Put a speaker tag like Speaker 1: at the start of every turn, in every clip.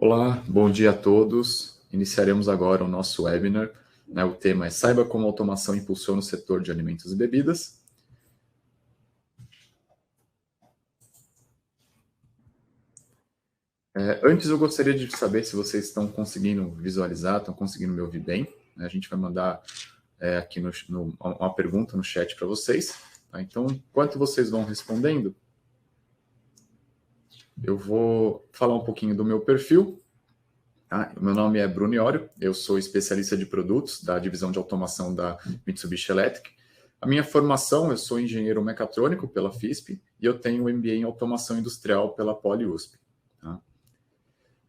Speaker 1: Olá, bom dia a todos. Iniciaremos agora o nosso webinar. O tema é Saiba como a automação impulsiona o setor de alimentos e bebidas. Antes eu gostaria de saber se vocês estão conseguindo visualizar, estão conseguindo me ouvir bem. A gente vai mandar aqui uma pergunta no chat para vocês. Tá? Então, enquanto vocês vão respondendo, eu vou falar um pouquinho do meu perfil. Tá? Meu nome é Bruno Iorio, eu sou especialista de produtos da divisão de automação da Mitsubishi Electric. A minha formação, eu sou engenheiro mecatrônico pela FISP e eu tenho MBA em automação industrial pela Poli-USP. Tá?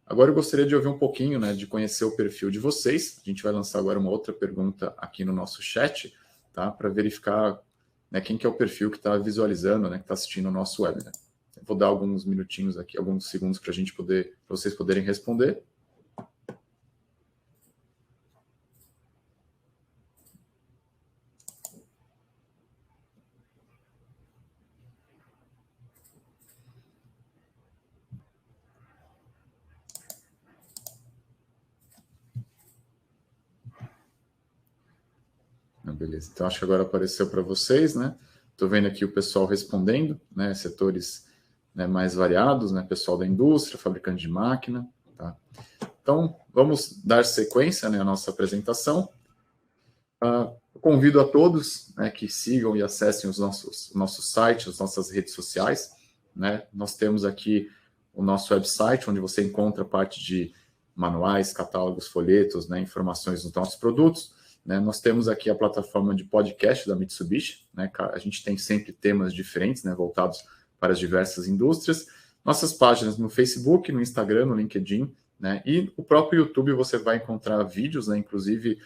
Speaker 1: Agora eu gostaria de ouvir um pouquinho, de conhecer o perfil de vocês. A gente vai lançar agora uma outra pergunta aqui no nosso chat, tá? Para verificar quem que é o perfil que está visualizando, que está assistindo o nosso webinar. Eu vou dar alguns minutinhos aqui, alguns segundos para vocês poderem responder. Beleza, então acho que agora apareceu para vocês, Estou vendo aqui o pessoal respondendo, setores mais variados, pessoal da indústria, fabricante de máquina, tá? Então, vamos dar sequência à nossa apresentação. Eu convido a todos que sigam e acessem o nosso site, as nossas redes sociais. Nós temos aqui o nosso website, onde você encontra parte de manuais, catálogos, folhetos, informações dos nossos produtos. Nós temos aqui a plataforma de podcast da Mitsubishi. A gente tem sempre temas diferentes, voltados para as diversas indústrias. Nossas páginas no Facebook, no Instagram, no LinkedIn, e o próprio YouTube você vai encontrar vídeos, inclusive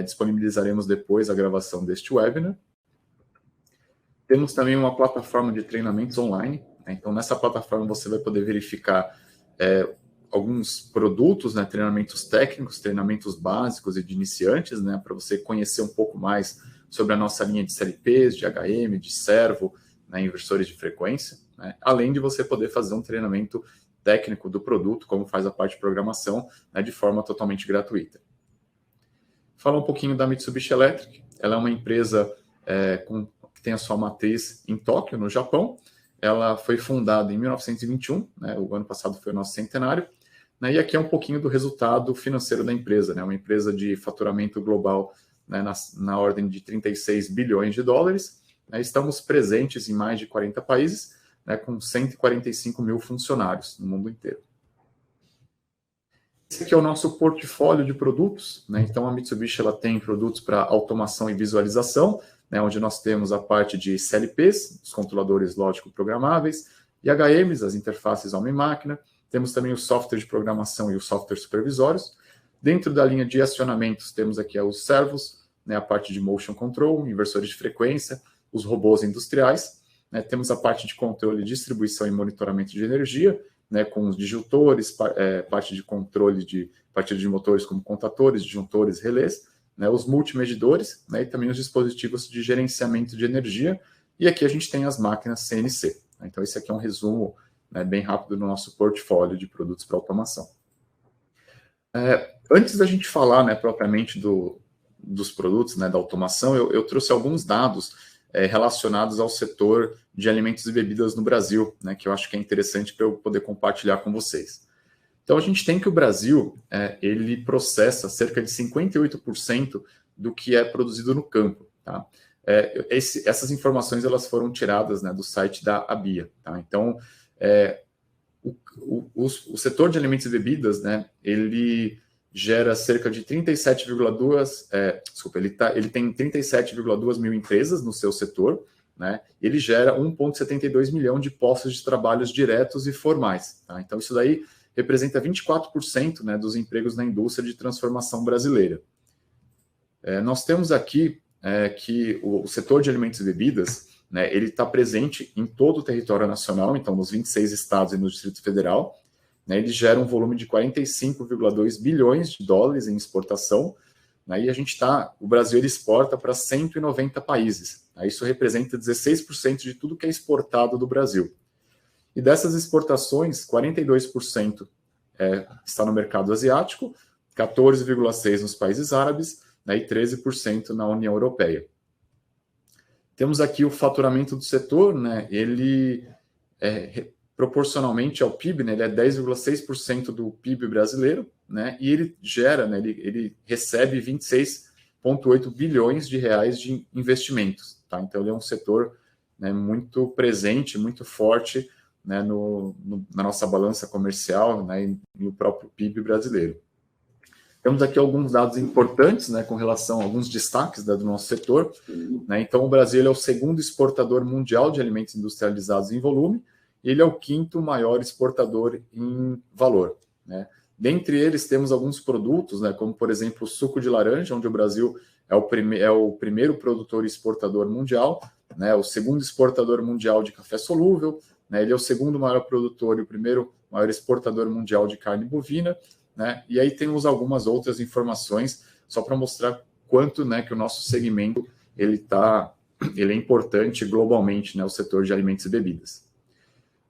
Speaker 1: disponibilizaremos depois a gravação deste webinar. Temos também uma plataforma de treinamentos online. Então, nessa plataforma você vai poder verificar alguns produtos, treinamentos técnicos, treinamentos básicos e de iniciantes, para você conhecer um pouco mais sobre a nossa linha de CLPs, de HM, de servo, inversores de frequência, além de você poder fazer um treinamento técnico do produto, como faz a parte de programação, de forma totalmente gratuita. Falar um pouquinho da Mitsubishi Electric. Ela é uma empresa que tem a sua matriz em Tóquio, no Japão. Ela foi fundada em 1921, o ano passado foi o nosso centenário. E aqui é um pouquinho do resultado financeiro da empresa, uma empresa de faturamento global na ordem de 36 bilhões de dólares. Estamos presentes em mais de 40 países, com 145 mil funcionários no mundo inteiro. Esse aqui é o nosso portfólio de produtos. Então, a Mitsubishi ela tem produtos para automação e visualização, onde nós temos a parte de CLPs, os controladores lógico-programáveis, e HMs, as interfaces homem-máquina. Temos também o software de programação e os softwares supervisórios. Dentro da linha de acionamentos, temos aqui os servos, a parte de motion control, inversores de frequência, os robôs industriais. Temos a parte de controle, distribuição e monitoramento de energia, com os disjuntores, parte de controle de partida de motores como contatores, disjuntores, relés, os multimedidores, e também os dispositivos de gerenciamento de energia. E aqui a gente tem as máquinas CNC. Então, esse aqui é um resumo bem rápido do nosso portfólio de produtos para automação. Antes da gente falar propriamente dos produtos, da automação, eu trouxe alguns dados relacionados ao setor de alimentos e bebidas no Brasil, que eu acho que é interessante para eu poder compartilhar com vocês. Então, a gente tem que o Brasil, ele processa cerca de 58% do que é produzido no campo. Tá? Essas informações elas foram tiradas do site da ABIA. Tá? Então, o setor de alimentos e bebidas, ele gera cerca de 37,2... ele tem 37,2 mil empresas no seu setor, ele gera 1,72 milhão de postos de trabalhos diretos e formais. Tá? Então, isso daí representa 24% dos empregos na indústria de transformação brasileira. Nós temos aqui que o setor de alimentos e bebidas, ele está presente em todo o território nacional, então nos 26 estados e no Distrito Federal. Ele gera um volume de 45,2 bilhões de dólares em exportação, e o Brasil ele exporta para 190 países. Isso representa 16% de tudo que é exportado do Brasil. E dessas exportações, 42% está no mercado asiático, 14,6% nos países árabes, né, e 13% na União Europeia. Temos aqui o faturamento do setor, né, ele proporcionalmente ao PIB, né, ele é 10,6% do PIB brasileiro, né, e ele gera, né, ele recebe 26,8 bilhões de reais de investimentos. Tá? Então, ele é um setor, né, muito presente, muito forte, né, na nossa balança comercial, né, e no próprio PIB brasileiro. Temos aqui alguns dados importantes, né, com relação a alguns destaques, né, do nosso setor. Né? Então, o Brasil é o segundo exportador mundial de alimentos industrializados em volume, e ele é o quinto maior exportador em valor. Né? Dentre eles, temos alguns produtos, né, como, por exemplo, o suco de laranja, onde o Brasil é o primeiro produtor e exportador mundial, né, o segundo exportador mundial de café solúvel, né, ele é o segundo maior produtor e o primeiro maior exportador mundial de carne bovina, né, e aí temos algumas outras informações, só para mostrar quanto, né, que o nosso segmento ele é importante globalmente, né, o setor de alimentos e bebidas.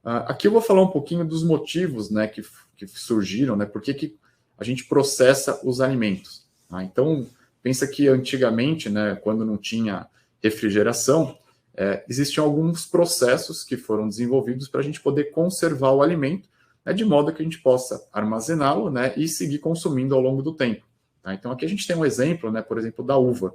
Speaker 1: Aqui eu vou falar um pouquinho dos motivos, né, que surgiram, né, por que a gente processa os alimentos. Tá? Então, pensa que antigamente, né, quando não tinha refrigeração, existiam alguns processos que foram desenvolvidos para a gente poder conservar o alimento, né, de modo que a gente possa armazená-lo, né, e seguir consumindo ao longo do tempo. Tá? Então, aqui a gente tem um exemplo, né, por exemplo, da uva.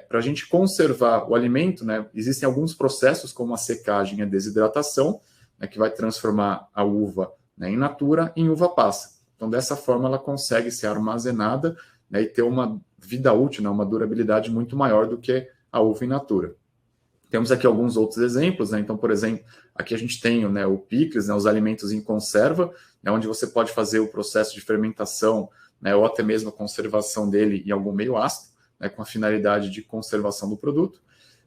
Speaker 1: Para a gente conservar o alimento, né, existem alguns processos, como a secagem e a desidratação, né, que vai transformar a uva, né, in natura em uva passa. Então, dessa forma, ela consegue ser armazenada, né, e ter uma vida útil, né, uma durabilidade muito maior do que a uva in natura. Temos aqui alguns outros exemplos, né? Então, por exemplo, aqui a gente tem, né, o picles, né, os alimentos em conserva, né, onde você pode fazer o processo de fermentação, né, ou até mesmo a conservação dele em algum meio ácido, né, com a finalidade de conservação do produto.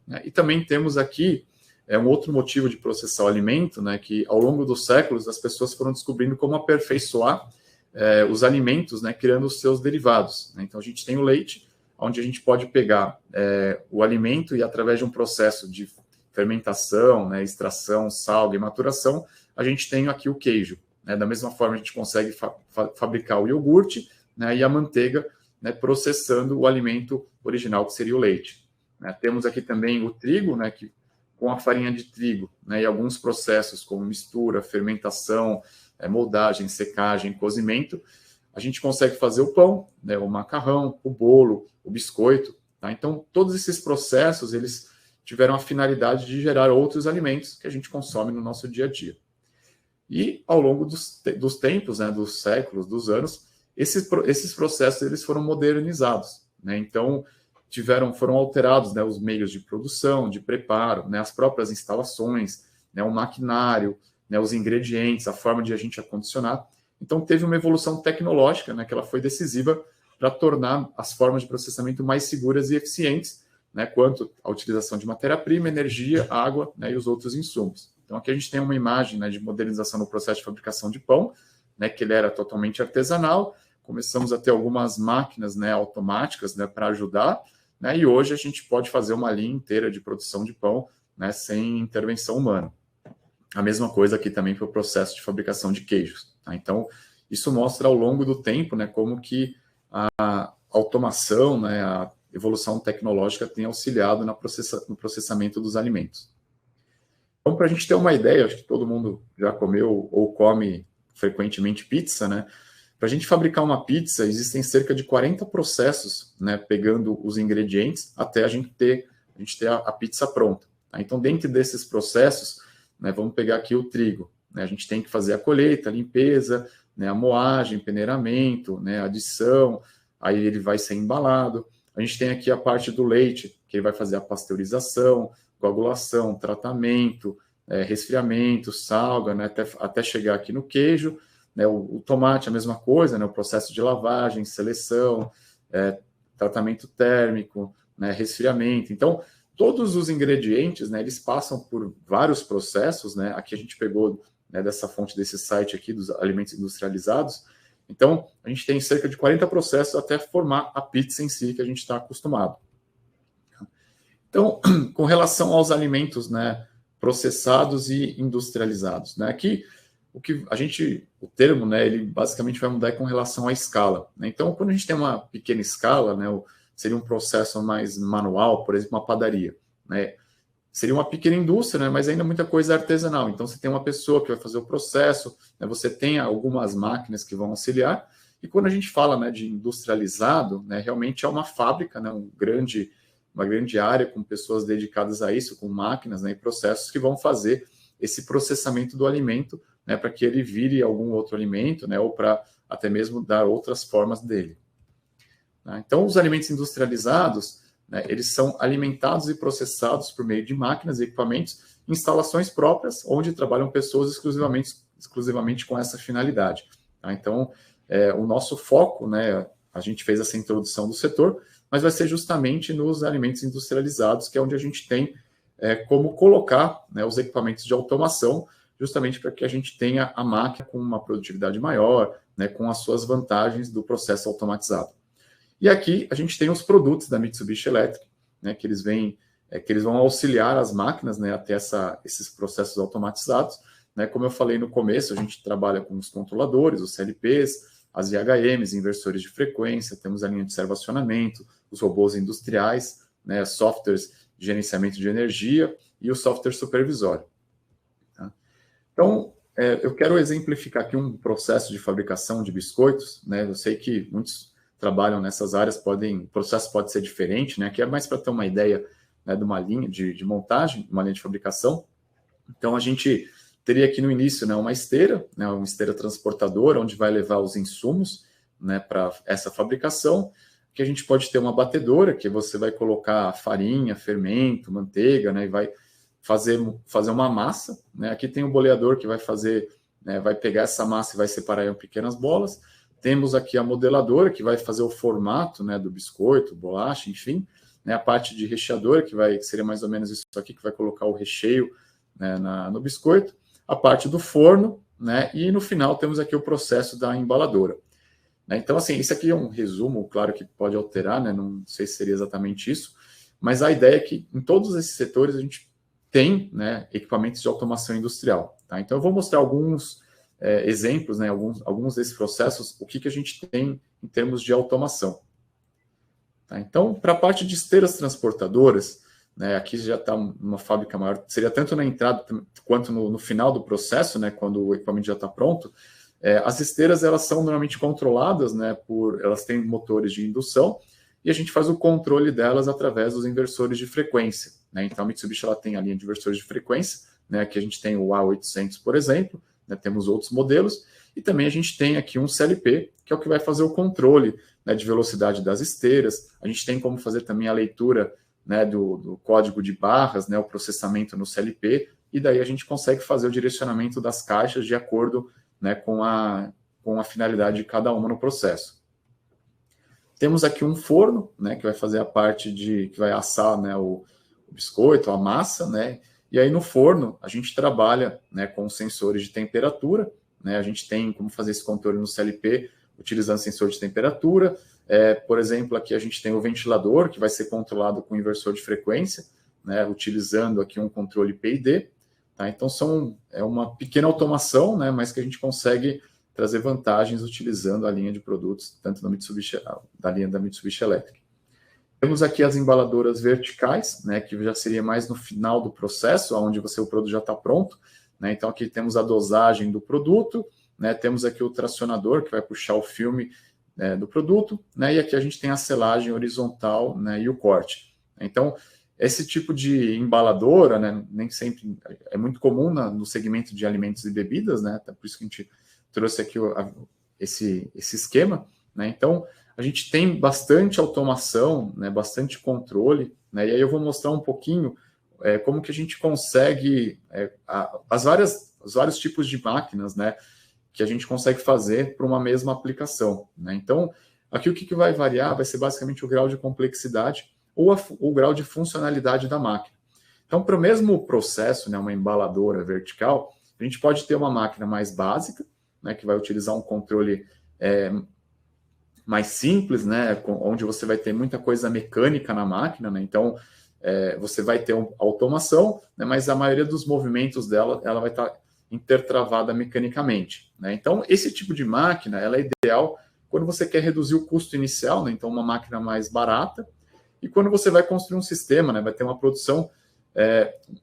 Speaker 1: Né? E também temos aqui um outro motivo de processar o alimento, né, que ao longo dos séculos as pessoas foram descobrindo como aperfeiçoar os alimentos, né, criando os seus derivados. Né? Então, a gente tem o leite, onde a gente pode pegar o alimento e, através de um processo de fermentação, né, extração, salga e maturação, a gente tem aqui o queijo. Né? Da mesma forma, a gente consegue fabricar o iogurte, né, e a manteiga, né, processando o alimento original, que seria o leite. Né? Temos aqui também o trigo, né, que, com a farinha de trigo, né, e alguns processos como mistura, fermentação, moldagem, secagem, cozimento, a gente consegue fazer o pão, né, o macarrão, o bolo, o biscoito. Tá? Então, todos esses processos, eles tiveram a finalidade de gerar outros alimentos que a gente consome no nosso dia a dia. E, ao longo dos tempos, né, dos séculos, dos anos, esses processos eles foram modernizados. Né? Então, foram alterados, né, os meios de produção, de preparo, né, as próprias instalações, né, o maquinário, né, os ingredientes, a forma de a gente acondicionar. Então, teve uma evolução tecnológica, né, que ela foi decisiva para tornar as formas de processamento mais seguras e eficientes, né, quanto à utilização de matéria-prima, energia, água, né, e os outros insumos. Então, aqui a gente tem uma imagem, né, de modernização no processo de fabricação de pão, né, que ele era totalmente artesanal. Começamos a ter algumas máquinas, né, automáticas, né, para ajudar, né, e hoje a gente pode fazer uma linha inteira de produção de pão, né, sem intervenção humana. A mesma coisa aqui também para o processo de fabricação de queijos. Tá? Então, isso mostra ao longo do tempo, né, como que a automação, né, a evolução tecnológica tem auxiliado no processamento dos alimentos. Então, para a gente ter uma ideia, acho que todo mundo já comeu ou come frequentemente pizza, né? Para a gente fabricar uma pizza, existem cerca de 40 processos, né, pegando os ingredientes até a gente ter a pizza pronta. Tá? Então, dentro desses processos, né, vamos pegar aqui o trigo. Né, a gente tem que fazer a colheita, a limpeza, né, a moagem, peneiramento, né, adição, aí ele vai ser embalado. A gente tem aqui a parte do leite, que ele vai fazer a pasteurização, coagulação, tratamento, resfriamento, salga, né, até chegar aqui no queijo. Né, o tomate, a mesma coisa, né, o processo de lavagem, seleção, tratamento térmico, né, resfriamento. Então, todos os ingredientes, né, eles passam por vários processos, né, aqui a gente pegou, né, dessa fonte, desse site aqui, dos alimentos industrializados. Então, a gente tem cerca de 40 processos até formar a pizza em si, que a gente está acostumado. Então, com relação aos alimentos, né, processados e industrializados, né, aqui o termo, né, ele basicamente vai mudar com relação à escala, né? Então, quando a gente tem uma pequena escala, né, seria um processo mais manual, por exemplo, uma padaria, né? Seria uma pequena indústria, né, mas ainda muita coisa artesanal. Então, você tem uma pessoa que vai fazer o processo, né, você tem algumas máquinas que vão auxiliar, e quando a gente fala, né, de industrializado, né, realmente é uma fábrica, né, uma grande área com pessoas dedicadas a isso, com máquinas, né, e processos que vão fazer esse processamento do alimento, né, para que ele vire algum outro alimento, né, ou para até mesmo dar outras formas dele. Tá? Então, os alimentos industrializados, né, eles são alimentados e processados por meio de máquinas e equipamentos, instalações próprias, onde trabalham pessoas exclusivamente com essa finalidade. Tá? Então, o nosso foco, né, a gente fez essa introdução do setor, mas vai ser justamente nos alimentos industrializados, que é onde a gente tem como colocar, né, os equipamentos de automação, justamente para que a gente tenha a máquina com uma produtividade maior, né, com as suas vantagens do processo automatizado. E aqui a gente tem os produtos da Mitsubishi Electric, né, que eles vão auxiliar as máquinas, né, até esses processos automatizados. Né, como eu falei no começo, a gente trabalha com os controladores, os CLPs, as IHMs, inversores de frequência, temos a linha de servacionamento, os robôs industriais, né, softwares de gerenciamento de energia e o software supervisório. Tá? Então, eu quero exemplificar aqui um processo de fabricação de biscoitos. Né, eu sei que muitos trabalham nessas áreas, o processo pode ser diferente, né, aqui é mais para ter uma ideia, né, de uma linha de montagem, uma linha de fabricação. Então, a gente teria aqui no início, né, uma esteira transportadora, onde vai levar os insumos, né, para essa fabricação, que a gente pode ter uma batedora, que você vai colocar farinha, fermento, manteiga, né, e vai fazer uma massa. Né? Aqui tem o boleador que vai vai pegar essa massa e vai separar em pequenas bolas. Temos aqui a modeladora, que vai fazer o formato, né, do biscoito, bolacha, enfim. Né, a parte de recheador, que seria mais ou menos isso aqui, que vai colocar o recheio, né, no biscoito. A parte do forno, né, e no final temos aqui o processo da embaladora. Né, então, assim, isso aqui é um resumo, claro que pode alterar, né, não sei se seria exatamente isso, mas a ideia é que em todos esses setores a gente tem, né, equipamentos de automação industrial. Tá? Então, eu vou mostrar alguns exemplos, né, alguns desses processos, o que a gente tem em termos de automação. Tá? Então, para a parte de esteiras transportadoras, né, aqui já está uma fábrica maior, seria tanto na entrada quanto no final do processo, né, quando o equipamento já está pronto. As esteiras, elas são normalmente controladas, né, elas têm motores de indução, e a gente faz o controle delas através dos inversores de frequência. Né? Então, a Mitsubishi ela tem a linha de inversores de frequência, né, que a gente tem o A800, por exemplo, né, temos outros modelos, e também a gente tem aqui um CLP, que é o que vai fazer o controle, né, de velocidade das esteiras. A gente tem como fazer também a leitura, né, do código de barras, né, o processamento no CLP, e daí a gente consegue fazer o direcionamento das caixas de acordo, né, com a finalidade de cada uma no processo. Temos aqui um forno, né, que vai fazer a parte que vai assar, né, o biscoito, a massa, né, e aí no forno a gente trabalha, né, com sensores de temperatura, né, a gente tem como fazer esse controle no CLP utilizando sensor de temperatura. Por exemplo, aqui a gente tem o ventilador, que vai ser controlado com inversor de frequência, né, utilizando aqui um controle PID. Tá? Então, é uma pequena automação, né, mas que a gente consegue trazer vantagens utilizando a linha de produtos, tanto da linha da Mitsubishi Electric. Temos aqui as embaladoras verticais, né, que já seria mais no final do processo, onde o produto já está pronto. Né? Então, aqui temos a dosagem do produto, né, temos aqui o tracionador, que vai puxar o filme, né, do produto, né, e aqui a gente tem a selagem horizontal, né, e o corte. Então, esse tipo de embaladora, né, nem sempre é muito comum no segmento de alimentos e bebidas, né, por isso que a gente trouxe aqui esse esquema. Né? Então, a gente tem bastante automação, né, bastante controle, né, e aí eu vou mostrar um pouquinho como que a gente consegue os vários tipos de máquinas, né, que a gente consegue fazer para uma mesma aplicação. Né? Então, aqui o que vai variar vai ser basicamente o grau de complexidade ou o grau de funcionalidade da máquina. Então, para o mesmo processo, né, uma embaladora vertical, a gente pode ter uma máquina mais básica, né, que vai utilizar um controle mais simples, né, onde você vai ter muita coisa mecânica na máquina. Né? Então, você vai ter automação, né, mas a maioria dos movimentos dela ela vai estar intertravada mecanicamente, né? Então, esse tipo de máquina, ela é ideal quando você quer reduzir o custo inicial, né? Então, uma máquina mais barata, e quando você vai construir um sistema, né? Vai ter uma produção,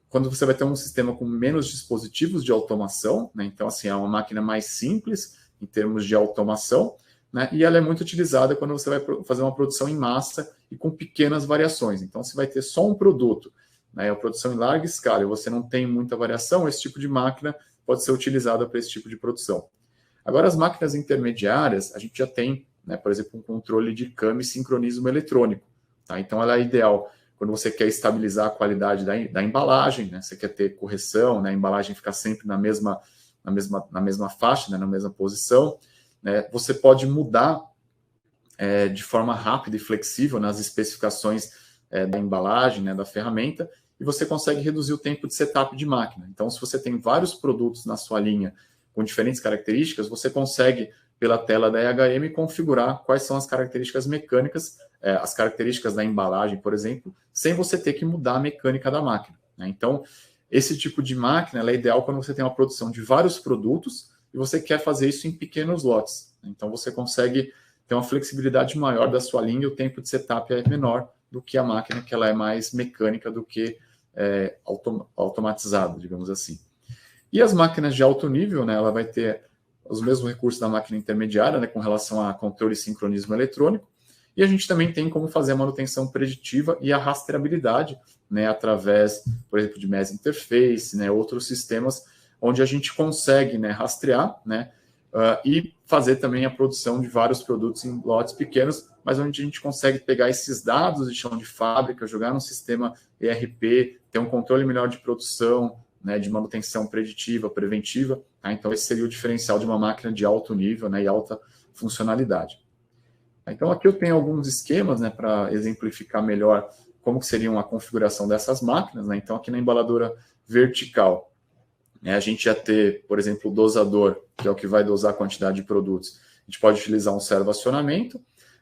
Speaker 1: quando você vai ter um sistema com menos dispositivos de automação, né? Então, assim, é uma máquina mais simples em termos de automação, né? E ela é muito utilizada quando você vai fazer uma produção em massa e com pequenas variações. Então, se vai ter só um produto, né? A produção em larga escala e você não tem muita variação, esse tipo de máquina pode ser utilizada para esse tipo de produção. Agora, as máquinas intermediárias, a gente já tem, né, por exemplo, um controle de câmbio e sincronismo eletrônico. Tá? Então, ela é ideal quando você quer estabilizar a qualidade da embalagem, né? Você quer ter correção, né? A embalagem ficar sempre na mesma faixa, né? Na mesma posição. Né? Você pode mudar de forma rápida e flexível nas especificações da embalagem, né? Da ferramenta, e você consegue reduzir o tempo de setup de máquina. Então, se você tem vários produtos na sua linha com diferentes características, você consegue, pela tela da EHM, configurar quais são as características mecânicas, as características da embalagem, por exemplo, sem você ter que mudar a mecânica da máquina, né? Então, esse tipo de máquina ela é ideal quando você tem uma produção de vários produtos e você quer fazer isso em pequenos lotes. Então, você consegue ter uma flexibilidade maior da sua linha e o tempo de setup é menor do que a máquina, que ela é mais mecânica do que automatizada, digamos assim. E as máquinas de alto nível, né, ela vai ter os mesmos recursos da máquina intermediária, né, com relação a controle e sincronismo eletrônico, e a gente também tem como fazer a manutenção preditiva e a rastreabilidade, né, através, por exemplo, de MES Interface, né, outros sistemas onde a gente consegue, né, rastrear, né, e fazer também a produção de vários produtos em lotes pequenos, mas onde a gente consegue pegar esses dados de chão de fábrica, jogar no sistema ERP, ter um controle melhor de produção, né, de manutenção preditiva, preventiva. Tá? Então, esse seria o diferencial de uma máquina de alto nível, né, e alta funcionalidade. Então, aqui eu tenho alguns esquemas, né, para exemplificar melhor como que seria a configuração dessas máquinas. Né? Então, aqui na embaladora vertical, né, a gente já ter, por exemplo, o dosador, que é o que vai dosar a quantidade de produtos. A gente pode utilizar um servo-acionamento.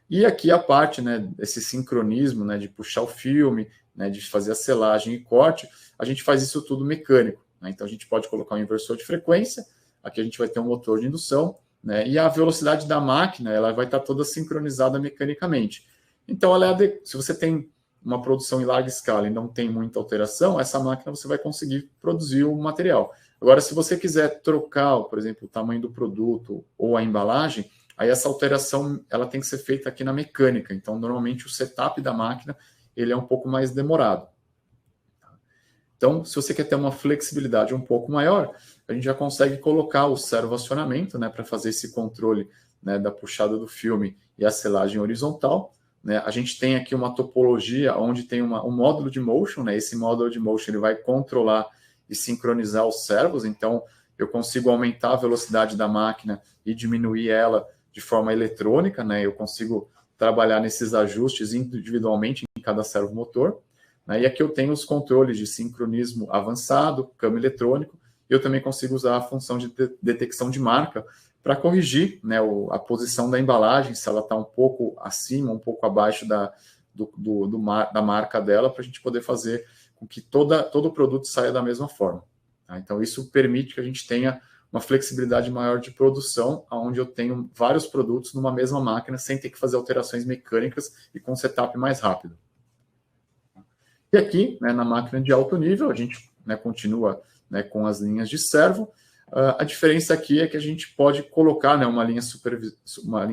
Speaker 1: E aqui a parte, né, esse sincronismo, né, de puxar o filme, né, de fazer a selagem e corte, a gente faz isso tudo mecânico. Né? Então, a gente pode colocar um inversor de frequência, aqui a gente vai ter um motor de indução, né, e a velocidade da máquina ela vai estar toda sincronizada mecanicamente. Então, se você tem uma produção em larga escala e não tem muita alteração, essa máquina você vai conseguir produzir o material. Agora, se você quiser trocar, por exemplo, o tamanho do produto ou a embalagem, aí essa alteração ela tem que ser feita aqui na mecânica. Então, normalmente, o setup da máquina ele é um pouco mais demorado. Então, se você quer ter uma flexibilidade um pouco maior, a gente já consegue colocar o servo-acionamento, né, para fazer esse controle, né, da puxada do filme e a selagem horizontal. Né? A gente tem aqui uma topologia onde tem um módulo de motion. Né? Esse módulo de motion ele vai controlar e sincronizar os servos. Então, eu consigo aumentar a velocidade da máquina e diminuir ela de forma eletrônica. Né? Eu consigo trabalhar nesses ajustes individualmente em cada servo motor. Né? E aqui eu tenho os controles de sincronismo avançado, câmbio eletrônico, e eu também consigo usar a função de detecção de marca para corrigir, né, a posição da embalagem, se ela está um pouco acima, um pouco abaixo da marca dela, para a gente poder fazer com que todo o produto saia da mesma forma. Tá? Então, isso permite que a gente tenha uma flexibilidade maior de produção, onde eu tenho vários produtos numa mesma máquina, sem ter que fazer alterações mecânicas e com setup mais rápido. E aqui, né, na máquina de alto nível, a gente, né, continua, né, com as linhas de servo. A diferença aqui é que a gente pode colocar, né, uma linha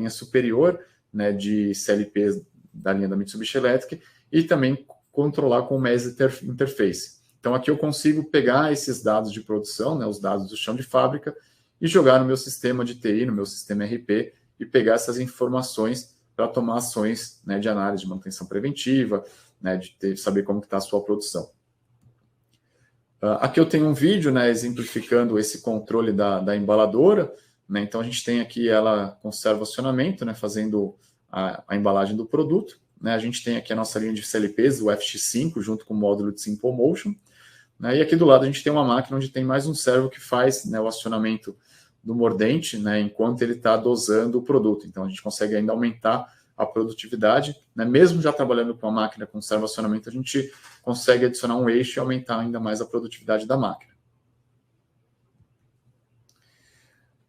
Speaker 1: superior, né, de CLP da linha da Mitsubishi Electric e também controlar com o MES Interface. Então, aqui eu consigo pegar esses dados de produção, né, os dados do chão de fábrica, e jogar no meu sistema de TI, no meu sistema RP, e pegar essas informações para tomar ações, né, de análise de manutenção preventiva, né, de saber como está a sua produção. Aqui eu tenho um vídeo, né, exemplificando esse controle da embaladora. Né, então, a gente tem aqui ela com servo-acionamento, né, fazendo a embalagem do produto. Né, a gente tem aqui a nossa linha de CLPs, o FX5, junto com o módulo de Simple Motion. Né, e aqui do lado a gente tem uma máquina onde tem mais um servo que faz, né, o acionamento do mordente, né, enquanto ele está dosando o produto. Então, a gente consegue ainda aumentar a produtividade, né? Mesmo já trabalhando com a máquina com servo-acionamento, a gente consegue adicionar um eixo e aumentar ainda mais a produtividade da máquina.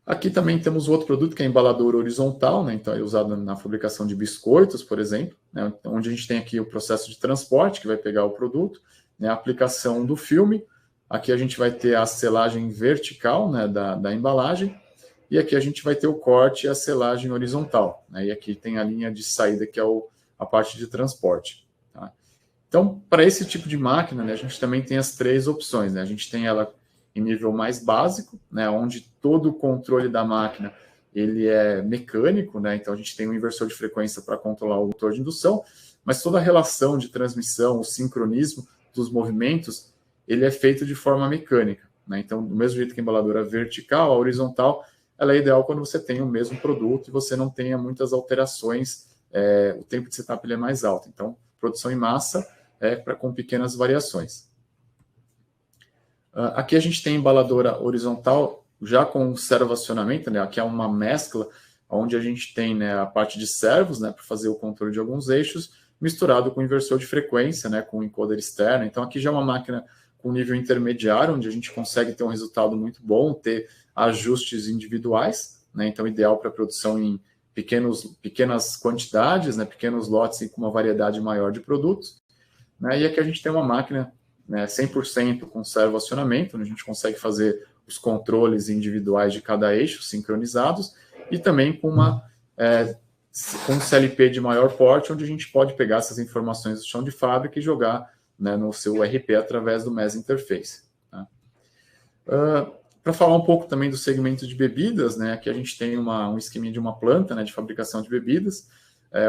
Speaker 1: Aqui também temos outro produto que é a embaladora horizontal, né? Então é usado na fabricação de biscoitos, por exemplo, né? Onde a gente tem aqui o processo de transporte, que vai pegar o produto, né? A aplicação do filme. Aqui a gente vai ter a selagem vertical, né? da embalagem, e aqui a gente vai ter o corte e a selagem horizontal, né? E aqui tem a linha de saída, que é a parte de transporte. Tá? Então, para esse tipo de máquina, né, a gente também tem as 3 opções, né? A gente tem ela em nível mais básico, né, onde todo o controle da máquina ele é mecânico, né? Então a gente tem um inversor de frequência para controlar o motor de indução, mas toda a relação de transmissão, o sincronismo dos movimentos, ele é feito de forma mecânica, né? Então, do mesmo jeito que a embaladora vertical, a horizontal, ela é ideal quando você tem o mesmo produto e você não tenha muitas alterações, o tempo de setup ele é mais alto. Então, produção em massa com pequenas variações. Aqui a gente tem a embaladora horizontal já com servoacionamento, né? Aqui é uma mescla onde a gente tem, né, a parte de servos, né, para fazer o controle de alguns eixos, misturado com inversor de frequência, né, com encoder externo. Então aqui já é uma máquina com nível intermediário, onde a gente consegue ter um resultado muito bom, ter ajustes individuais, né? Então ideal para produção em pequenas quantidades, né, pequenos lotes e com uma variedade maior de produtos. Né? E aqui a gente tem uma máquina, né, 100% com servoacionamento, onde a gente consegue fazer os controles individuais de cada eixo sincronizados e também com com um CLP de maior porte, onde a gente pode pegar essas informações do chão de fábrica e jogar, né, no seu RP através do MES Interface. Tá? Para falar um pouco também do segmento de bebidas, né, aqui a gente tem um esquema de uma planta, né, de fabricação de bebidas,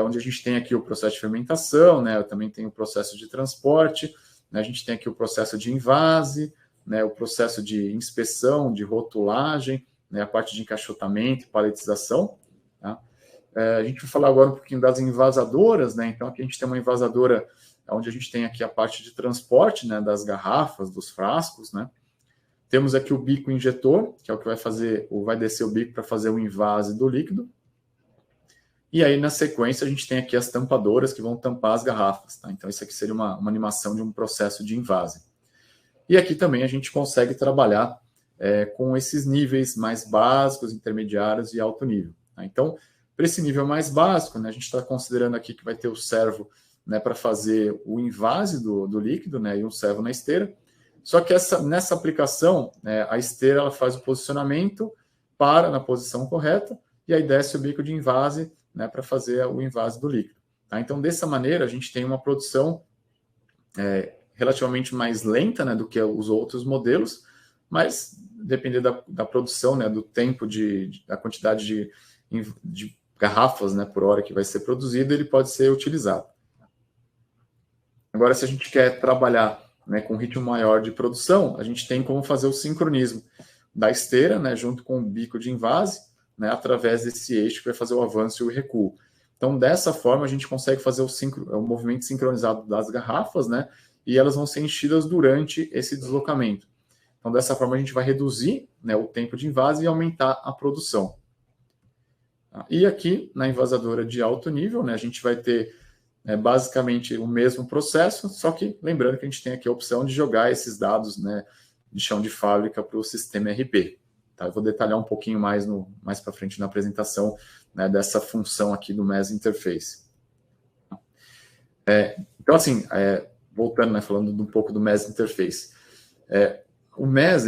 Speaker 1: onde a gente tem aqui o processo de fermentação, né, também tem o processo de transporte, né, a gente tem aqui o processo de envase, né, o processo de inspeção, de rotulagem, né, a parte de encaixotamento e paletização. Tá? A gente vai falar agora um pouquinho das envasadoras, né, então aqui a gente tem uma envasadora onde a gente tem aqui a parte de transporte, né, das garrafas, dos frascos, né. Temos aqui o bico injetor, que é o que vai descer o bico para fazer o invase do líquido. E aí, na sequência, a gente tem aqui as tampadoras que vão tampar as garrafas. Tá? Então, isso aqui seria uma animação de um processo de invase. E aqui também a gente consegue trabalhar com esses níveis mais básicos, intermediários e alto nível. Tá? Então, para esse nível mais básico, né, a gente está considerando aqui que vai ter o servo, né, para fazer o invase do líquido, né, e um servo na esteira. Só que nessa aplicação, né, a esteira ela faz o posicionamento, para na posição correta, e aí desce o bico de invase, né, para fazer o invase do líquido. Tá? Então, dessa maneira, a gente tem uma produção relativamente mais lenta, né, do que os outros modelos, mas dependendo da produção, né, do tempo, da quantidade de garrafas, né, por hora que vai ser produzido, ele pode ser utilizado. Agora, se a gente quer trabalhar, né, com um ritmo maior de produção, a gente tem como fazer o sincronismo da esteira, né, junto com o bico de invase, né, através desse eixo que vai fazer o avanço e o recuo. Então, dessa forma, a gente consegue fazer o movimento sincronizado das garrafas, né, e elas vão ser enchidas durante esse deslocamento. Então, dessa forma, a gente vai reduzir, né, o tempo de invase e aumentar a produção. E aqui, na envasadora de alto nível, né, a gente vai ter basicamente o mesmo processo, só que lembrando que a gente tem aqui a opção de jogar esses dados, né, de chão de fábrica para o sistema RP. Tá? Eu vou detalhar um pouquinho mais para frente na apresentação, né, dessa função aqui do MES Interface. Então, assim, voltando, né, falando um pouco do MES Interface. O MES,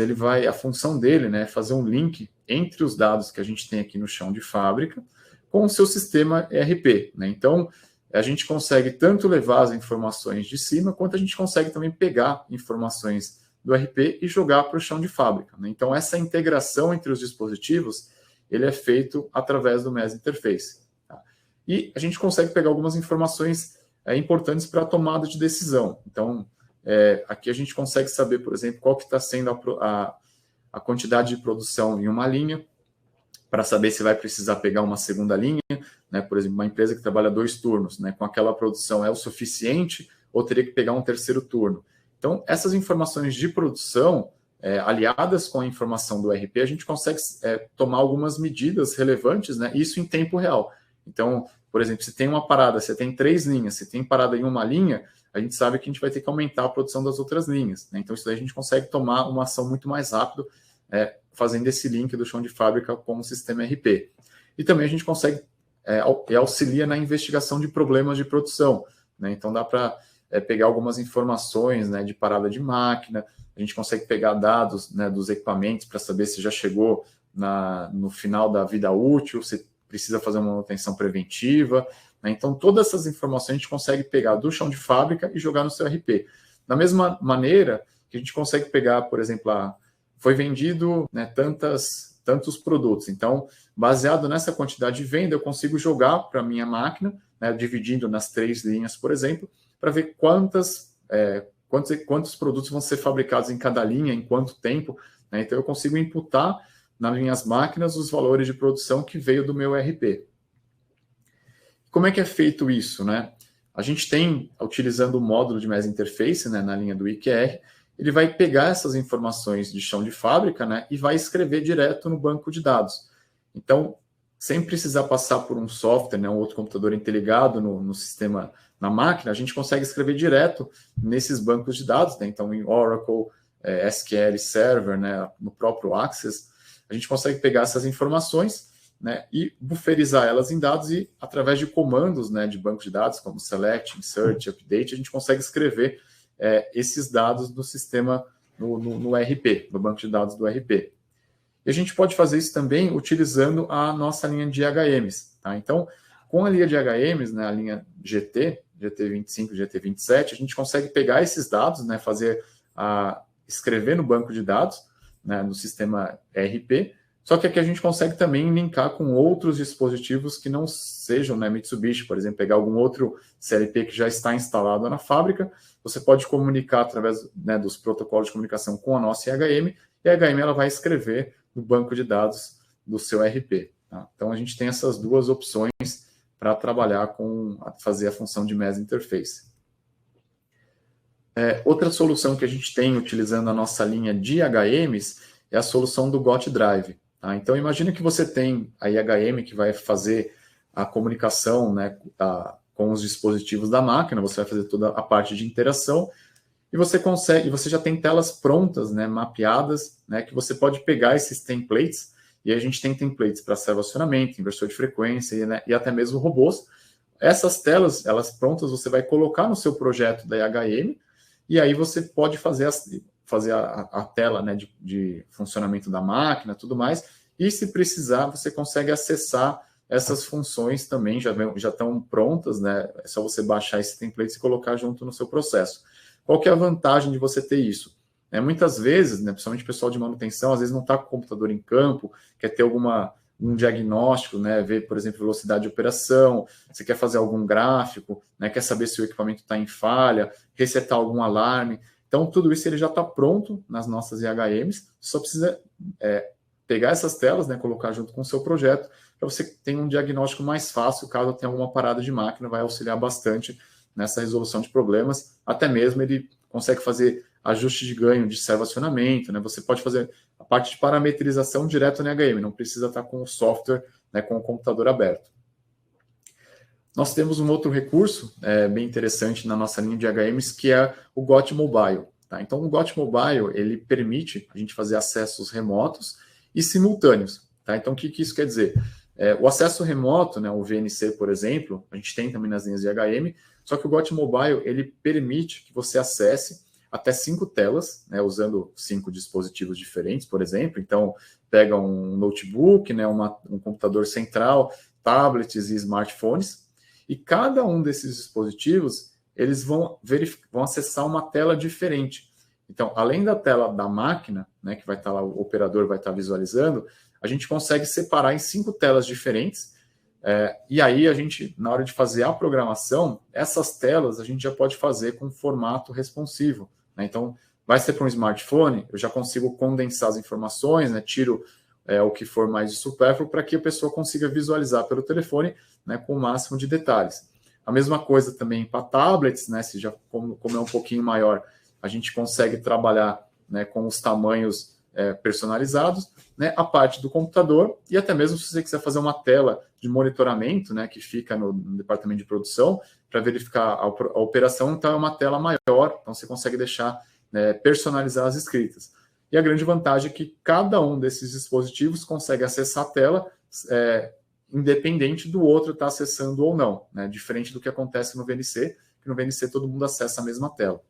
Speaker 1: a função dele, né, é fazer um link entre os dados que a gente tem aqui no chão de fábrica com o seu sistema ERP. Né? Então, a gente consegue tanto levar as informações de cima, quanto a gente consegue também pegar informações do ERP e jogar para o chão de fábrica. Né? Então, essa integração entre os dispositivos, ele é feito através do MES Interface. Tá? E a gente consegue pegar algumas informações importantes para a tomada de decisão. Então, aqui a gente consegue saber, por exemplo, qual que está sendo a quantidade de produção em uma linha, para saber se vai precisar pegar uma segunda linha, né? Por exemplo, uma empresa que trabalha 2 turnos, né? Com aquela produção é o suficiente ou teria que pegar um terceiro turno? Então, essas informações de produção, aliadas com a informação do ERP, a gente consegue tomar algumas medidas relevantes, né? Isso em tempo real. Então, por exemplo, se tem uma parada, se tem 3 linhas, se tem parada em uma linha, a gente sabe que a gente vai ter que aumentar a produção das outras linhas. Né? Então, isso daí a gente consegue tomar uma ação muito mais rápido fazendo esse link do chão de fábrica com o sistema RP. E também a gente consegue auxilia na investigação de problemas de produção, né? Então dá para pegar algumas informações, né, de parada de máquina, a gente consegue pegar dados, né, dos equipamentos para saber se já chegou no final da vida útil, se precisa fazer uma manutenção preventiva, né? Então todas essas informações a gente consegue pegar do chão de fábrica e jogar no seu RP. Da mesma maneira que a gente consegue pegar, por exemplo, foi vendido, né, tantos produtos. Então, baseado nessa quantidade de venda, eu consigo jogar para a minha máquina, né, dividindo nas 3 linhas, por exemplo, para ver quantos produtos vão ser fabricados em cada linha, em quanto tempo, né? Então, eu consigo imputar nas minhas máquinas os valores de produção que veio do meu RP. Como é que é feito isso, né? A gente tem, utilizando o módulo de MES Interface, né, na linha do IQR, ele vai pegar essas informações de chão de fábrica, né, e vai escrever direto no banco de dados. Então, sem precisar passar por um software, né, um outro computador interligado no sistema, na máquina, a gente consegue escrever direto nesses bancos de dados, né? Então, em Oracle, SQL Server, né, no próprio Access, a gente consegue pegar essas informações, né, e bufferizar elas em dados e, através de comandos, né, de banco de dados, como select, insert, update, a gente consegue escrever esses dados do sistema no RP, no banco de dados do RP. E a gente pode fazer isso também utilizando a nossa linha de HMs. Tá? Então, com a linha de HMs, né, a linha GT25, GT27, a gente consegue pegar esses dados, né, escrever no banco de dados, né, no sistema RP, só que aqui a gente consegue também linkar com outros dispositivos que não sejam, né, Mitsubishi, por exemplo, pegar algum outro CLP que já está instalado na fábrica, você pode comunicar através, né, dos protocolos de comunicação com a nossa IHM, e a IHM ela vai escrever no banco de dados do seu RP. Tá? Então a gente tem essas duas opções para trabalhar fazer a função de MES Interface. Outra solução que a gente tem utilizando a nossa linha de HMs é a solução do GOT Drive. Tá? Então, imagine que você tem a IHM que vai fazer a comunicação, né, com os dispositivos da máquina, você vai fazer toda a parte de interação, e você já tem telas prontas, né, mapeadas, né, que você pode pegar esses templates, e a gente tem templates para servo-acionamento, inversor de frequência, né, e até mesmo robôs. Essas telas, elas prontas, você vai colocar no seu projeto da IHM, e aí você pode fazer a tela, né, de funcionamento da máquina, tudo mais, e se precisar, você consegue acessar essas funções também, já estão prontas, né, é só você baixar esse template e colocar junto no seu processo. Qual que é a vantagem de você ter isso? Muitas vezes, né, principalmente o pessoal de manutenção, às vezes não está com o computador em campo, quer ter um diagnóstico, né, ver, por exemplo, velocidade de operação, você quer fazer algum gráfico, né, quer saber se o equipamento está em falha, resetar algum alarme. Então, tudo isso ele já está pronto nas nossas IHMs, só precisa pegar essas telas, né, colocar junto com o seu projeto, para você ter um diagnóstico mais fácil, caso tenha alguma parada de máquina, vai auxiliar bastante nessa resolução de problemas. Até mesmo ele consegue fazer ajuste de ganho de servo-acionamento, né? Você pode fazer a parte de parametrização direto no IHM, não precisa estar com o software, né, com o computador aberto. Nós temos um outro recurso bem interessante na nossa linha de HMs, que é o GOT Mobile. Tá? Então, o GOT Mobile ele permite a gente fazer acessos remotos e simultâneos. Tá? Então, o que isso quer dizer? O acesso remoto, né, o VNC, por exemplo, a gente tem também nas linhas de HM, só que o GOT Mobile ele permite que você acesse até 5 telas, né, usando 5 dispositivos diferentes, por exemplo. Então, pega um notebook, né, um computador central, tablets e smartphones, e cada um desses dispositivos, eles vão acessar uma tela diferente. Então, além da tela da máquina, né, que vai estar lá, o operador vai estar visualizando, a gente consegue separar em 5 telas diferentes, e aí a gente, na hora de fazer a programação, essas telas a gente já pode fazer com formato responsivo. Né? Então, vai ser para um smartphone, eu já consigo condensar as informações, né, tiro o que for mais de supérfluo, para que a pessoa consiga visualizar pelo telefone, né, com o máximo de detalhes. A mesma coisa também para tablets, né, como é um pouquinho maior, a gente consegue trabalhar, né, com os tamanhos personalizados, né, a parte do computador, e até mesmo se você quiser fazer uma tela de monitoramento, né, que fica no departamento de produção, para verificar a operação, então é uma tela maior, então você consegue deixar, personalizar as escritas. E a grande vantagem é que cada um desses dispositivos consegue acessar a tela independente do outro estar acessando ou não, né? Diferente do que acontece no VNC, que no VNC todo mundo acessa a mesma tela.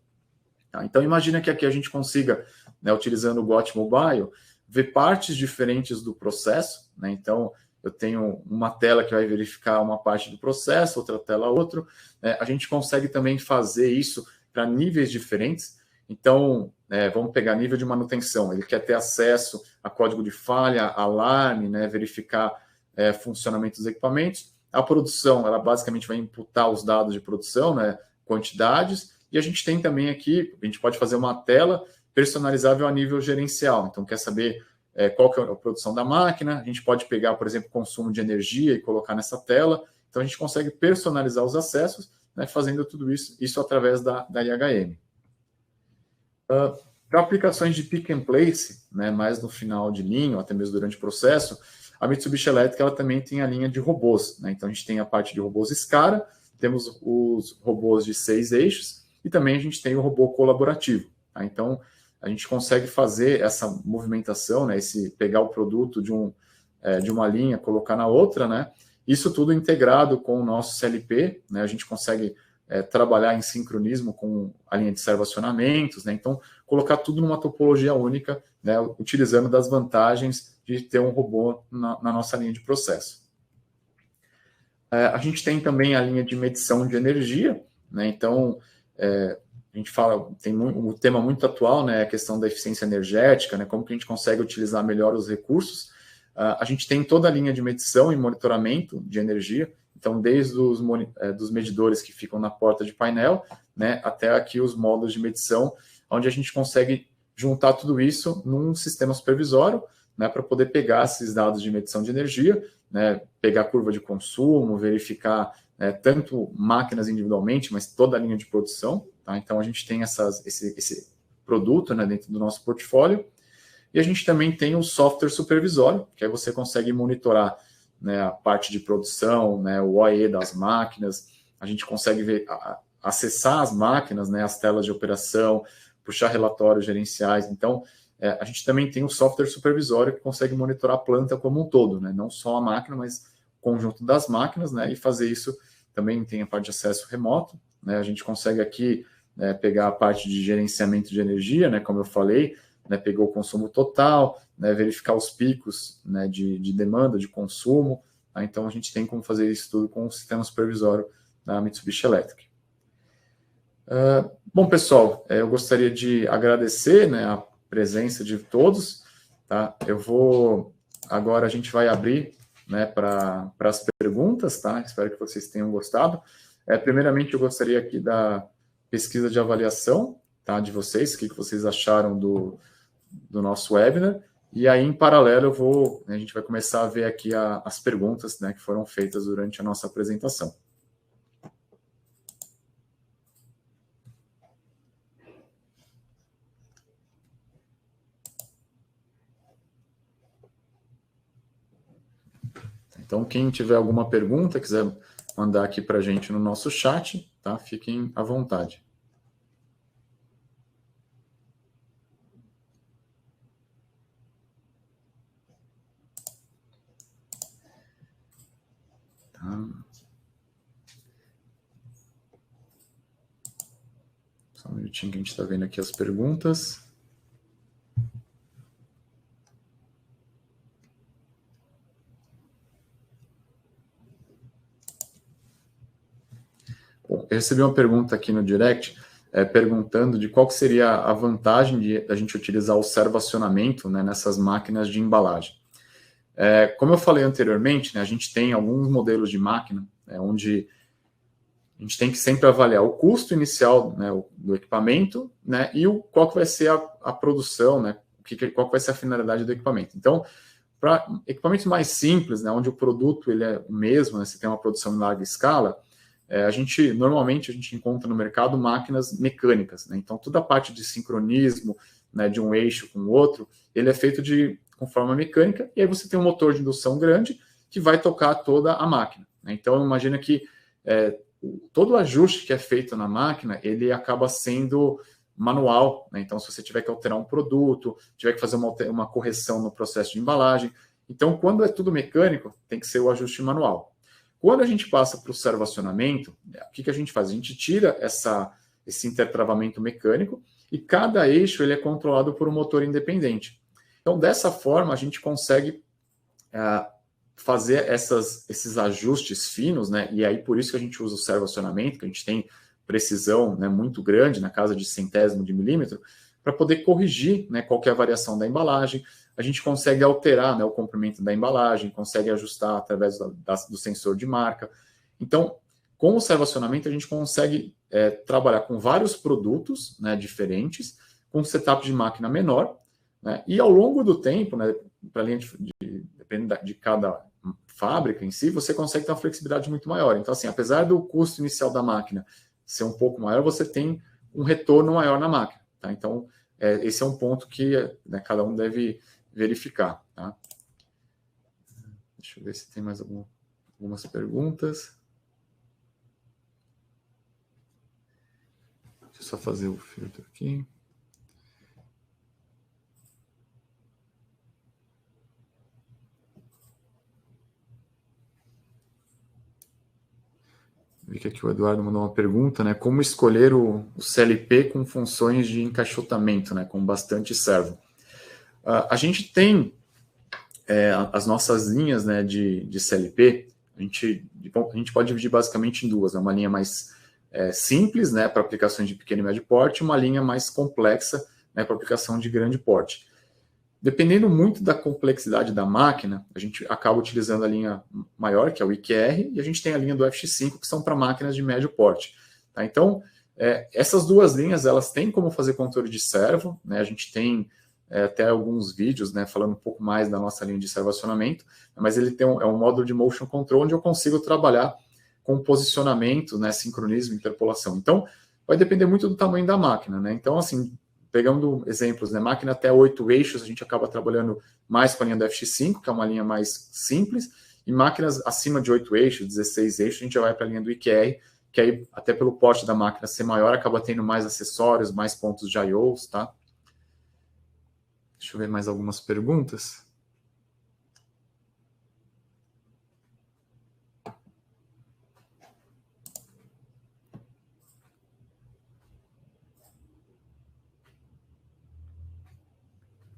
Speaker 1: Tá? Então, imagina que aqui a gente consiga, né, utilizando o GOT Mobile, ver partes diferentes do processo, né? Então, eu tenho uma tela que vai verificar uma parte do processo, outra tela outra. A gente consegue também fazer isso para níveis diferentes. Então, vamos pegar nível de manutenção. Ele quer ter acesso a código de falha, alarme, né, verificar funcionamento dos equipamentos. A produção, ela basicamente vai imputar os dados de produção, né, quantidades. E a gente tem também aqui, a gente pode fazer uma tela personalizável a nível gerencial. Então, quer saber qual que é a produção da máquina, a gente pode pegar, por exemplo, consumo de energia e colocar nessa tela. Então, a gente consegue personalizar os acessos, né, fazendo tudo isso através da IHM. Para aplicações de pick and place, né, mais no final de linha, ou até mesmo durante o processo, a Mitsubishi Elétrica ela também tem a linha de robôs. Né? Então, a gente tem a parte de robôs SCARA, temos os robôs de 6 eixos, e também a gente tem o robô colaborativo. Tá? Então, a gente consegue fazer essa movimentação, né, pegar o produto de uma linha, colocar na outra, né, isso tudo integrado com o nosso CLP, né, a gente consegue trabalhar em sincronismo com a linha de servacionamentos, né, então colocar tudo numa topologia única, né, utilizando das vantagens de ter um robô na nossa linha de processo. A gente tem também a linha de medição de energia, né, então a gente fala, tem um tema muito atual, né, a questão da eficiência energética, né, como que a gente consegue utilizar melhor os recursos. A gente tem toda a linha de medição e monitoramento de energia, então desde dos medidores que ficam na porta de painel, né, até aqui os módulos de medição, onde a gente consegue juntar tudo isso num sistema supervisório, né, para poder pegar esses dados de medição de energia, né, pegar a curva de consumo, verificar tanto máquinas individualmente, mas toda a linha de produção. Tá? Então, a gente tem esse produto, né, dentro do nosso portfólio. E a gente também tem o software supervisório, que aí você consegue monitorar, né, a parte de produção, né, o OE das máquinas. A gente consegue acessar as máquinas, né, as telas de operação, puxar relatórios gerenciais. Então, a gente também tem o software supervisório que consegue monitorar a planta como um todo, né, não só a máquina, mas o conjunto das máquinas, né, e fazer isso também tem a parte de acesso remoto. Né, a gente consegue aqui pegar a parte de gerenciamento de energia, né, como eu falei, né, pegou o consumo total, né, verificar os picos, né, de demanda, de consumo. Tá? Então, a gente tem como fazer isso tudo com o sistema supervisório da Mitsubishi Electric. Bom, pessoal, eu gostaria de agradecer, né, a presença de todos. Tá? Agora a gente vai abrir, né, para as perguntas, tá? Espero que vocês tenham gostado. Primeiramente, eu gostaria aqui da pesquisa de avaliação, tá, de vocês, o que vocês acharam do nosso webinar, e aí, em paralelo, a gente vai começar a ver aqui as perguntas, né, que foram feitas durante a nossa apresentação. Então, quem tiver alguma pergunta, quiser mandar aqui para a gente no nosso chat, tá? Fiquem à vontade. Tá. Só um minutinho que a gente está vendo aqui as perguntas. Bom, eu recebi uma pergunta aqui no direct, perguntando de qual que seria a vantagem de a gente utilizar o servacionamento, né, nessas máquinas de embalagem. Como eu falei anteriormente, né, a gente tem alguns modelos de máquina, onde a gente tem que sempre avaliar o custo inicial, né, do equipamento, né, e qual que vai ser a produção, né, qual que vai ser a finalidade do equipamento. Então, para equipamentos mais simples, né, onde o produto ele é o mesmo, né, você tem uma produção em larga escala, normalmente a gente encontra no mercado máquinas mecânicas, né? Então toda a parte de sincronismo, né, de um eixo com o outro, ele é feito com forma mecânica, e aí você tem um motor de indução grande que vai tocar toda a máquina, né? Então imagina que todo o ajuste que é feito na máquina, ele acaba sendo manual, né? Então, se você tiver que alterar um produto, tiver que fazer uma correção no processo de embalagem. Então, quando é tudo mecânico, tem que ser o ajuste manual. Quando a gente passa para o servacionamento, o que a gente faz? A gente tira esse intertravamento mecânico e cada eixo ele é controlado por um motor independente. Então, dessa forma, a gente consegue fazer esses ajustes finos, né? E aí, por isso que a gente usa o servacionamento, que a gente tem precisão, né, muito grande, na casa de centésimo de milímetro, para poder corrigir, né, qualquer variação da embalagem. A gente consegue alterar, né, o comprimento da embalagem, consegue ajustar através do sensor de marca. Então, com o servacionamento, a gente consegue trabalhar com vários produtos, né, diferentes, com um setup de máquina menor, né, e ao longo do tempo, né, para a linha dependendo de cada fábrica em si, você consegue ter uma flexibilidade muito maior. Então, assim, apesar do custo inicial da máquina ser um pouco maior, você tem um retorno maior na máquina. Tá? Então, esse é um ponto que, né, cada um deve verificar. Tá? Deixa eu ver se tem mais algumas perguntas. Deixa eu só fazer o filtro aqui. Vi que aqui o Eduardo mandou uma pergunta, né? Como escolher o CLP com funções de encaixotamento, né? Com bastante servo. A gente tem as nossas linhas, né, de CLP, a gente pode dividir basicamente em duas, né? Uma linha mais simples, né, para aplicações de pequeno e médio porte, e uma linha mais complexa, né, para aplicação de grande porte. Dependendo muito da complexidade da máquina, a gente acaba utilizando a linha maior, que é o IQR, e a gente tem a linha do FX5, que são para máquinas de médio porte. Tá? Então, essas duas linhas, elas têm como fazer controle de servo, né? A gente tem até alguns vídeos, né, falando um pouco mais da nossa linha de servacionamento, mas ele tem um módulo de motion control, onde eu consigo trabalhar com posicionamento, né, sincronismo, interpolação. Então, vai depender muito do tamanho da máquina, né? Então, assim, pegando exemplos, né, máquina até 8 eixos, a gente acaba trabalhando mais com a linha do FX5, que é uma linha mais simples, e máquinas acima de 8 eixos, 16 eixos, a gente já vai para a linha do IQR, que aí, até pelo porte da máquina ser maior, acaba tendo mais acessórios, mais pontos de I/Os, tá? Deixa eu ver mais algumas perguntas.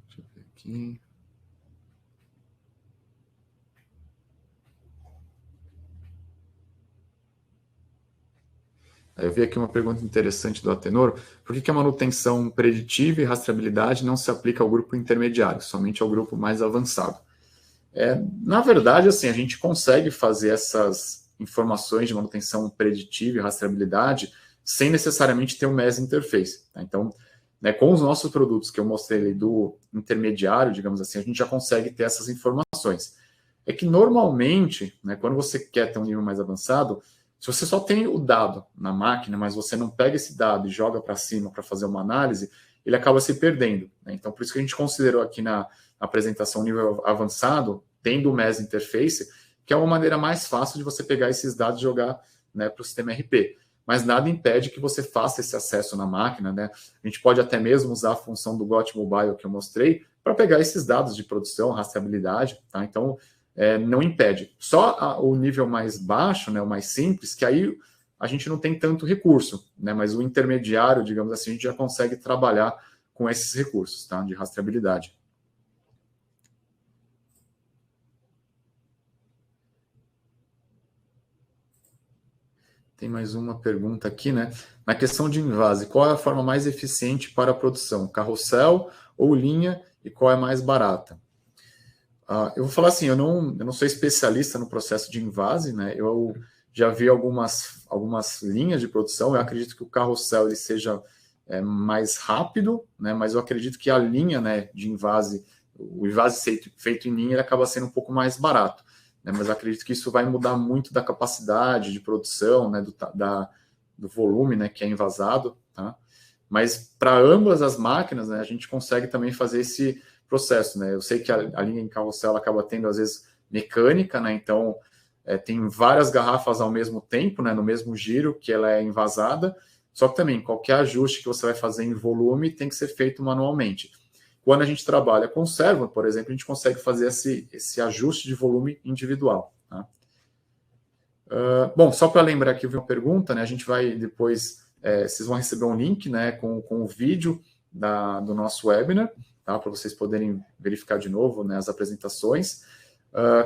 Speaker 1: Deixa eu ver aqui. Eu vi aqui uma pergunta interessante do Atenor. Por que a manutenção preditiva e rastreabilidade não se aplica ao grupo intermediário, somente ao grupo mais avançado? Na verdade, assim, a gente consegue fazer essas informações de manutenção preditiva e rastreabilidade sem necessariamente ter um MES interface. Tá? Então, né, com os nossos produtos que eu mostrei ali do intermediário, digamos assim, a gente já consegue ter essas informações. É que normalmente, né, quando você quer ter um nível mais avançado, se você só tem o dado na máquina, mas você não pega esse dado e joga para cima para fazer uma análise, ele acaba se perdendo. Né? Então, por isso que a gente considerou aqui na apresentação nível avançado, tendo o MES Interface, que é uma maneira mais fácil de você pegar esses dados e jogar, né, para o sistema RP. Mas nada impede que você faça esse acesso na máquina. Né? A gente pode até mesmo usar a função do GOT Mobile que eu mostrei para pegar esses dados de produção, rastreabilidade. Tá? Então, não impede. Só o nível mais baixo, né, o mais simples, que aí a gente não tem tanto recurso, né, mas o intermediário, digamos assim, a gente já consegue trabalhar com esses recursos, tá, de rastreabilidade. Tem mais uma pergunta aqui, né? Na questão de invase, qual é a forma mais eficiente para a produção? Carrossel ou linha? E qual é mais barata? Eu vou falar assim, eu não sou especialista no processo de invase, né? Eu já vi algumas linhas de produção, eu acredito que o carrossel ele seja mais rápido, né? Mas eu acredito que a linha, né, de invase, o invase feito em linha, ele acaba sendo um pouco mais barato, né? Mas eu acredito que isso vai mudar muito da capacidade de produção, né, do volume, né, que é envasado, tá? Mas para ambas as máquinas, né, a gente consegue também fazer esse processo, né? Eu sei que a linha em carrossel acaba tendo, às vezes, mecânica, né? Então, tem várias garrafas ao mesmo tempo, né? No mesmo giro que ela é envasada, Só que também, qualquer ajuste que você vai fazer em volume tem que ser feito manualmente. Quando a gente trabalha com server, por exemplo, a gente consegue fazer esse ajuste de volume individual. Tá? Bom, só para lembrar que eu vi uma pergunta, né, a gente vai depois, vocês vão receber um link, né, com o vídeo do nosso webinar, tá, para vocês poderem verificar de novo, né, as apresentações.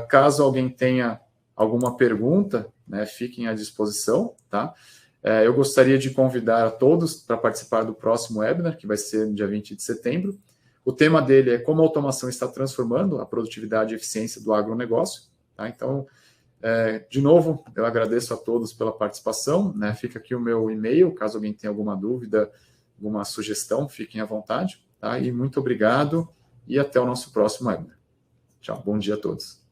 Speaker 1: Caso alguém tenha alguma pergunta, né, fiquem à disposição, tá? Eu gostaria de convidar a todos para participar do próximo webinar, que vai ser no dia 20 de setembro. O tema dele é como a automação está transformando a produtividade e eficiência do agronegócio. Tá? Então, de novo, eu agradeço a todos pela participação. Né? Fica aqui o meu e-mail, caso alguém tenha alguma dúvida, alguma sugestão, fiquem à vontade. Tá? E muito obrigado e até o nosso próximo webinar. Tchau, bom dia a todos.